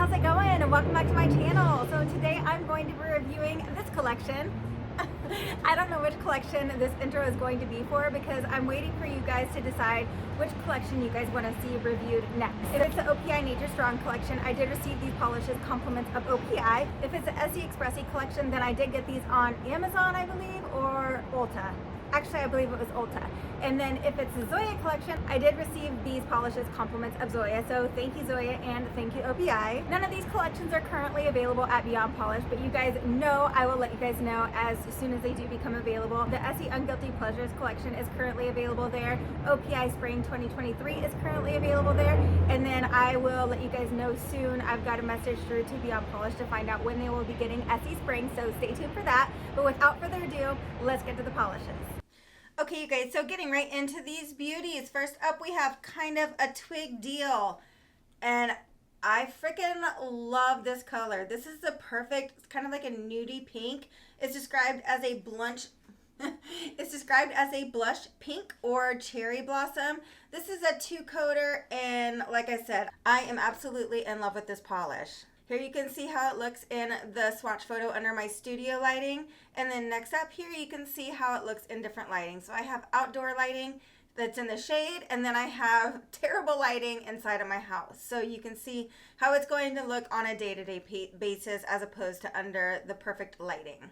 how's it going? And welcome back to my channel. So today I'm going to be reviewing this collection. I don't know which collection this intro is going to be for because I'm waiting for you guys to decide which collection you guys want to see reviewed next. If it's the Opi Nature Strong collection, I did receive these polishes compliments of OPI. If it's the SE Expressi collection, then I did get these on Amazon, I believe, or Ulta. Actually, I believe it was Ulta. And then if it's the Zoya collection, I did receive these polishes compliments of Zoya. So thank you, Zoya, and thank you, OPI. None of these collections are currently available at Beyond Polish, but you guys know I will let you guys know as soon as they do become available. The SE Unguilty Pleasures collection is currently available there. OPI Spring 2023 is currently available there. And then I will let you guys know soon. I've got a message through to Beyond Polish to find out when they will be getting SE Spring, so stay tuned for that. But without further ado, let's get to the polishes. Okay, you guys, so getting right into these beauties. First up, we have kind of a twig deal. And I freaking love this color. This is the perfect, it's kind of like a nudie pink. It's described as a blush, it's described as a blush pink or cherry blossom. This is a 2-coater, and like I said, I am absolutely in love with this polish. Here you can see how it looks in the swatch photo under my studio lighting. And then next up here, you can see how it looks in different lighting. So I have outdoor lighting that's in the shade, and then I have terrible lighting inside of my house. So you can see how it's going to look on a day-to-day basis as opposed to under the perfect lighting.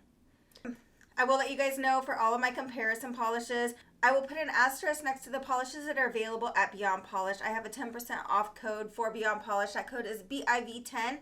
I will let you guys know for all of my comparison polishes, I will put an asterisk next to the polishes that are available at Beyond Polish. I have a 10% off code for Beyond Polish. That code is BIV10.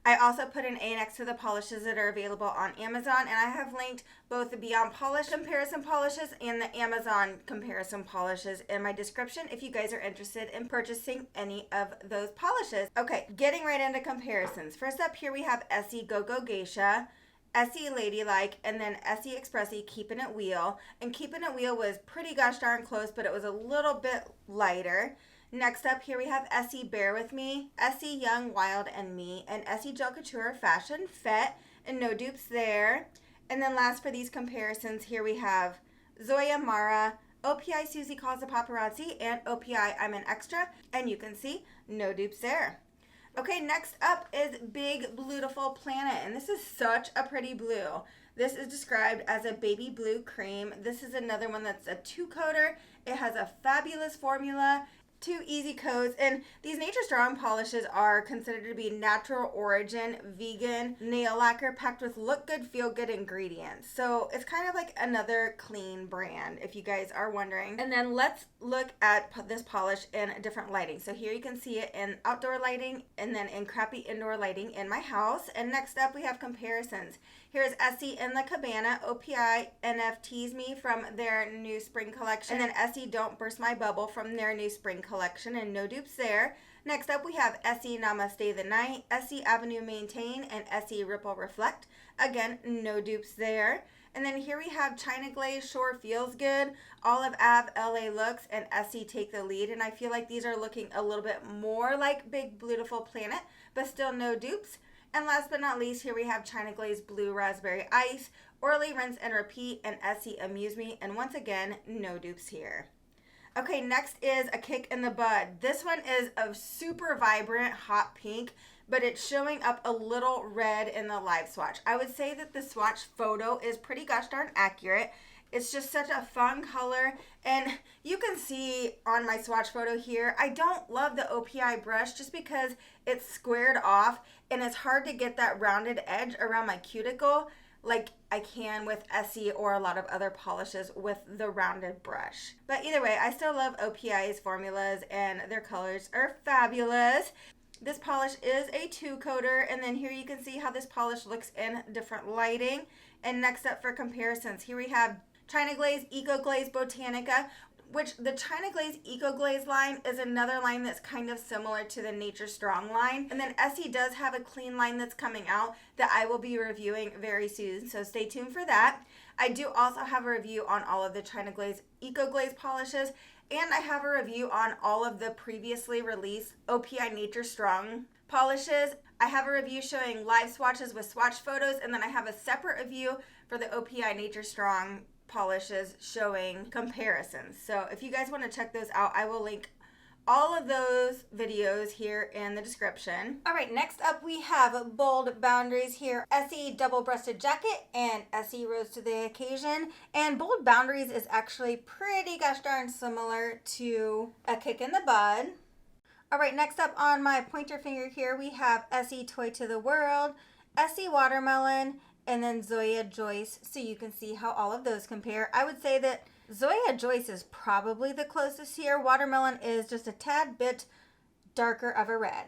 I also put an A next to the polishes that are available on Amazon, and I have linked both the Beyond Polish comparison polishes and the Amazon comparison polishes in my description if you guys are interested in purchasing any of those polishes. Okay, getting right into comparisons. First up here we have SE Go-Go Geisha, SE Ladylike, and then SE Expressi Keeping It Wheel. And Keeping It Wheel was pretty gosh darn close, but it was a little bit lighter. Next up here we have SE Bear With Me, SE Young, Wild, and Me, and SE Gel Couture Fashion Fete, and no dupes there. And then last for these comparisons, here we have Zoya Mara, OPI Susie Calls the Paparazzi, and OPI I'm an Extra, and you can see no dupes there. Okay, next up is Big Beautiful Planet, and this is such a pretty blue. This is described as a baby blue cream. This is another one that's a 2-coater. It has a fabulous formula, 2 easy coats, and these Nature Strong polishes are considered to be natural origin, vegan, nail lacquer packed with look good, feel good ingredients. So it's kind of like another clean brand if you guys are wondering. And then let's look at this polish in different lighting. So here you can see it in outdoor lighting and then in crappy indoor lighting in my house. And next up we have comparisons. Here's SE in the Cabana, OPI NFTs Me from their new spring collection, and then SE Don't Burst My Bubble from their new spring collection, and no dupes there. Next up we have SE Namaste the Night, SE Avenue Maintain, and SE Ripple Reflect. Again, no dupes there. And then here we have China Glaze Sure Feels Good, Olive Ave LA Looks, and SE Take the Lead. And I feel like these are looking a little bit more like Big Beautiful Planet, but still no dupes. And last but not least, here we have China Glaze Blue Raspberry Ice, Orly Rinse and Repeat, and SE Amuse Me. And once again, no dupes here. Okay, next is a Kick in the Bud. This one is a super vibrant hot pink, but it's showing up a little red in the live swatch. I would say that the swatch photo is pretty gosh darn accurate. It's just such a fun color, and you can see on my swatch photo here, I don't love the OPI brush just because it's squared off and it's hard to get that rounded edge around my cuticle like I can with SE or a lot of other polishes with the rounded brush. But either way, I still love OPI's formulas and their colors are fabulous. This polish is a 2-coater, and then here you can see how this polish looks in different lighting. And next up for comparisons, here we have China Glaze Eco Glaze Botanica, which the China Glaze Eco Glaze line is another line that's kind of similar to the Nature Strong line. And then SE does have a clean line that's coming out that I will be reviewing very soon, so stay tuned for that. I do also have a review on all of the China Glaze Eco Glaze polishes, and I have a review on all of the previously released OPI Nature Strong polishes. I have a review showing live swatches with swatch photos, and then I have a separate review for the OPI Nature Strong polishes showing comparisons. So if you guys want to check those out, I will link all of those videos here in the description. All right, next up we have Bold Boundaries here. Essie double-breasted jacket and Essie rose to the occasion. And Bold Boundaries is actually pretty gosh darn similar to A Kick in the Bud. All right, next up on my pointer finger here, we have Essie Toy to the World, Essie Watermelon, and then Zoya Joyce. So you can see how all of those compare. I would say that Zoya Joyce is probably the closest here. Watermelon is just a tad bit darker of a red.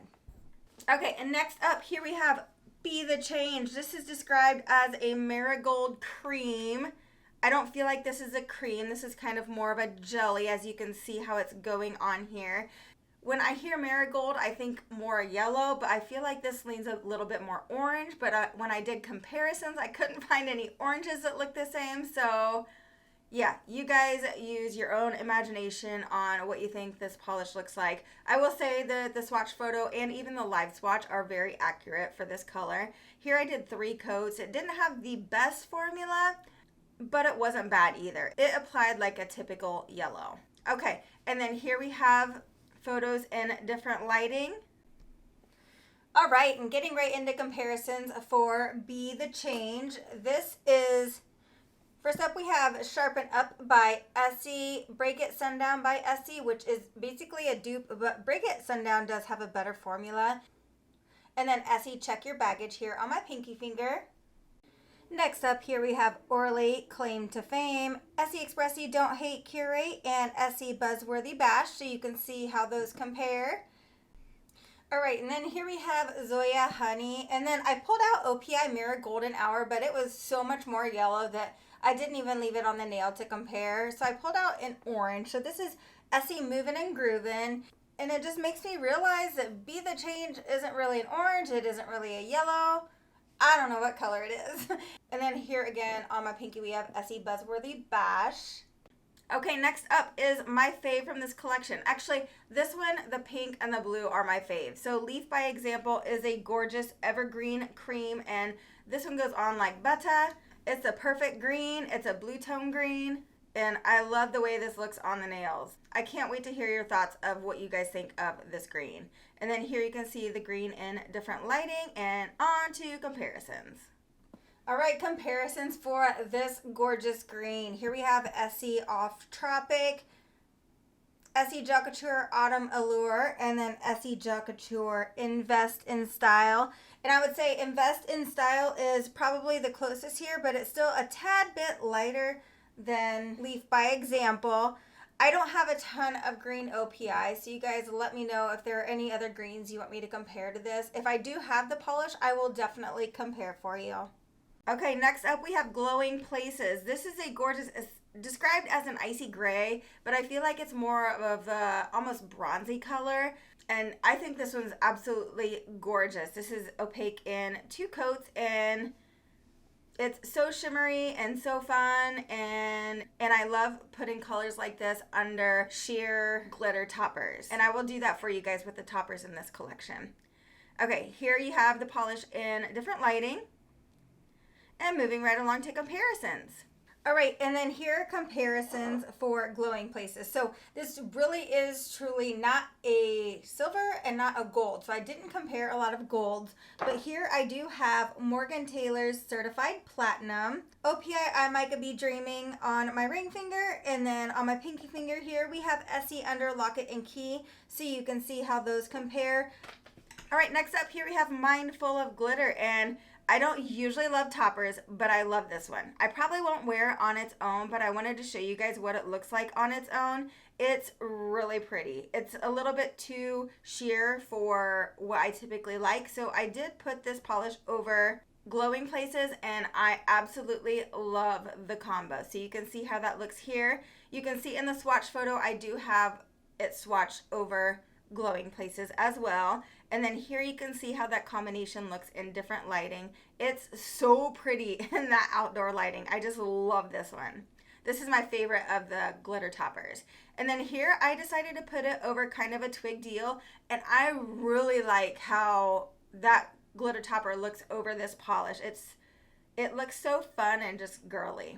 Okay, and next up here we have Be the Change. This is described as a marigold cream. I don't feel like this is a cream. This is kind of more of a jelly, as you can see how it's going on here. When I hear marigold, I think more yellow, but I feel like this leans a little bit more orange. But when I did comparisons, I couldn't find any oranges that look the same. So yeah, you guys use your own imagination on what you think this polish looks like. I will say that the swatch photo and even the live swatch are very accurate for this color. Here I did 3 coats. It didn't have the best formula, but it wasn't bad either. It applied like a typical yellow. Okay, and then here we have photos in different lighting. All right, and getting right into comparisons for Be the Change. This is, first up we have Sharpen Up by Essie, Break It Sundown by Essie, which is basically a dupe, but Break It Sundown does have a better formula. And then Essie Check Your Baggage here on my pinky finger. Next up here we have Orly Claim to Fame, Essie Expressy Don't Hate Curate, and Essie Buzzworthy Bash, so you can see how those compare. All right, and then here we have Zoya Honey, and then I pulled out OPI Mirror Golden Hour, but it was so much more yellow that I didn't even leave it on the nail to compare, so I pulled out an orange. So this is Essie Movin' and Groovin', and it just makes me realize that Be the Change isn't really an orange, it isn't really a yellow. I don't know what color it is. And then here again on my pinky we have Essie Buzzworthy Bash. Okay, next up is my fave from this collection. Actually, this one, the pink and the blue are my fave. So Leaf by Example is a gorgeous evergreen cream, and this one goes on like butter. It's a perfect green. It's a blue tone green, and I love the way this looks on the nails. I can't wait to hear your thoughts of what you guys think of this green. And then here you can see the green in different lighting, and on to comparisons. All right, comparisons for this gorgeous green. Here we have Essie Off Tropic, Essie Gel Couture Autumn Allure, and then Essie Gel Couture Invest in Style. And I would say Invest in Style is probably the closest here, but it's still a tad bit lighter than Leaf by Example. I don't have a ton of green OPI, so you guys let me know if there are any other greens you want me to compare to this. If I do have the polish, I will definitely compare for you. Okay, next up we have Glowing Places. This is a gorgeous, described as an icy gray, but I feel like it's more of a almost bronzy color. And I think this one's absolutely gorgeous. This is opaque in 2 coats, and it's so shimmery and so fun, and I love putting colors like this under sheer glitter toppers. And I will do that for you guys with the toppers in this collection. Okay, here you have the polish in different lighting. And moving right along to comparisons. All right, and then here are comparisons for Glowing Places. So this really is truly not a silver and not a gold. So I didn't compare a lot of golds, but here I do have Morgan Taylor's Certified Platinum, OPI I Mica Be Dreaming on my ring finger, and then on my pinky finger here we have Essie Under Locket and Key, so you can see how those compare. All right, next up here we have Mindful of Glitter, and I don't usually love toppers, but I love this one. I probably won't wear it on its own, but I wanted to show you guys what it looks like on its own. It's really pretty. It's a little bit too sheer for what I typically like, so I did put this polish over Glowing Places, and I absolutely love the combo. So you can see how that looks here. You can see in the swatch photo, I do have it swatched over Glowing Places as well. And then here you can see how that combination looks in different lighting. It's so pretty in that outdoor lighting. I just love this one. This is my favorite of the glitter toppers. And then here I decided to put it over kind of a twig deal, and I really like how that glitter topper looks over this polish. It looks so fun and just girly.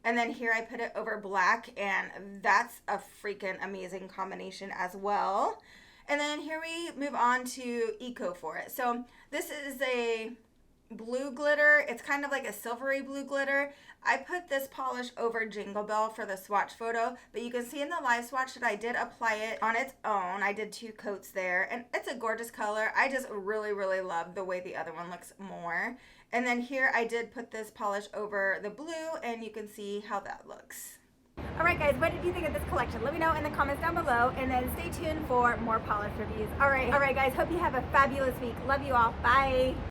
And then here I put it over black, and that's a freaking amazing combination as well. And then here we move on to Eco for it. So this is a blue glitter. It's kind of like a silvery blue glitter. I put this polish over Jingle Bell for the swatch photo, but you can see in the live swatch that I did apply it on its own. I did 2 coats there, and it's a gorgeous color. I just really, really love the way the other one looks more. And then here I did put this polish over the blue, and you can see how that looks. Alright guys, what did you think of this collection? Let me know in the comments down below, and then stay tuned for more polish reviews. Alright guys, hope you have a fabulous week. Love you all. Bye.